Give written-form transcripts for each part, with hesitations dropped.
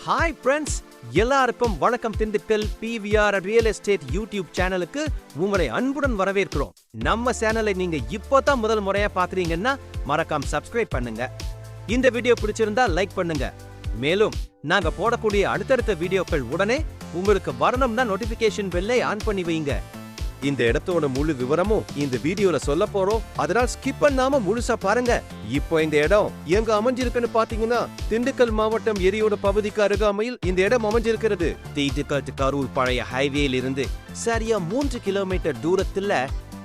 Hi friends, எல்லாருக்கும் வணக்கம். Dindigul PVR real estate YouTube சேனலுக்கு உங்களை அன்புடன் வரவேற்கிறோம். நம்ம சேனலை நீங்க இப்போதான் முதல் முறையா பாக்குறீங்கன்னா மறக்காம சப்ஸ்கிரைப் பண்ணுங்க. இந்த வீடியோ பிடிச்சிருந்தா லைக் பண்ணுங்க. மேலும் நாங்க போடக்கூடிய அடுத்தடுத்த வீடியோக்கள் உடனே உங்களுக்கு வரணும்னா நோட்டிபிகேஷன் பெல்லை ஆன் பண்ணி வைங்க. இந்த இடத்தோட முழு விவரமும் இந்த வீடியோல சொல்ல போறோம், அதனால் ஸ்கிப் பண்ணாம முழுசா பாருங்க. இப்போ இந்த இடம் எங்க அமைஞ்சிருக்குன்னு பாத்தீங்கன்னா திண்டுக்கல் மாவட்டம் எரியோட பகுதிக்கு அருகாமையில் இந்த இடம் அமைஞ்சிருக்கிறது. திண்டுக்கல் கரூர் பழைய ஹைவேல இருந்து சரியா 3 கிலோமீட்டர் தூரத்துல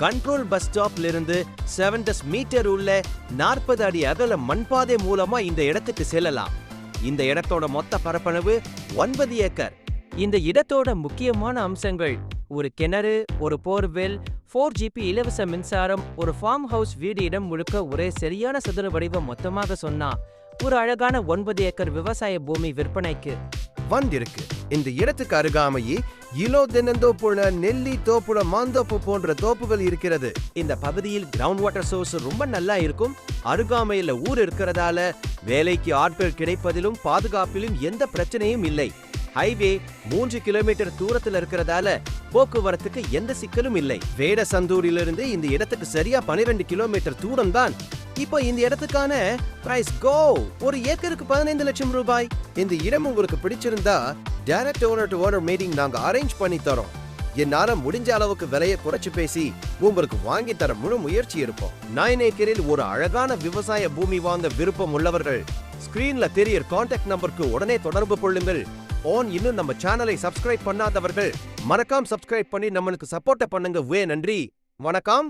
கண்ட்ரோல் பஸ் ஸ்டாப்ல இருந்து 7 மீட்டர் உள்ள 40 அடி அகல மண்பாதை மூலமா இந்த இடத்துக்கு செல்லலாம். இந்த இடத்தோட மொத்த பரப்பளவு 9 ஏக்கர். இந்த இடத்தோட முக்கியமான அம்சங்கள்: ஒரு கிணறு, ஒரு போர்வெல், 4G இலவச மின்சாரம், ஒரு ஃபார்ம் ஹவுஸ் வீடு. இடம் முழுக்க ஒரே சரியான சதுர வடிவம். மொத்தமாக சொன்னா ஒரு அழகான 9 ஏக்கர் விவசாய பூமி விற்பனைக்கு வந்திருக்கு. இந்த இடத்துக்கு அருகாமையே இலோ தென்னந்தோப்புல, நெல்லி தோப்புல, மாந்தோப்பு போன்ற தோப்புகள் இருக்கிறது. இந்த பகுதியில் கிரவுண்ட் வாட்டர் சோர்ஸ் ரொம்ப நல்லா இருக்கும். அருகாமையில ஊர் இருக்கிறதால வேலைக்கு ஆட்கள் கிடைப்பதிலும் பாதுகாப்பிலும் எந்த பிரச்சனையும் இல்லை. ஹைவே 3 கிலோமீட்டர் தூரத்துல இருக்கிறதால போக்குவரத்துக்கு எந்த சிக்கலும் இல்லை. வேடசந்தூரிலிருந்து இந்த இடத்துக்கு சரியா 12 கிலோமீட்டர் தூரம் தான். இப்போ இந்த இடத்துக்கான பிரைஸ் கோ ஒரு ஏக்கருக்கு 15 லட்சம் ரூபாய். இந்த இடம் உங்களுக்கு பிடிச்சிருந்தா direct owner to owner meeting நாங்க அரேஞ்ச் பண்ணி தரோம். என்னால முடிஞ்ச அளவுக்கு விலையை குறைச்சு பேசி உங்களுக்கு வாங்கி தர முழு முயற்சி இருப்போம். 9 ஏக்கரில் ஒரு அழகான விவசாய பூமி வாங்க விருப்பம் உள்ளவர்கள் ஸ்கிரீன்ல தெரிய கான்டாக்ட் நம்பருக்கு உடனே தொடர்பு கொள்ளுங்கள். இன்னும் நம்ம சேனலை சப்ஸ்கிரைப் பண்ணாதவர்கள் மறக்காம சப்ஸ்கிரைப் பண்ணி நம்மளுக்கு சப்போர்ட் பண்ணுங்க. நன்றி, வணக்கம்.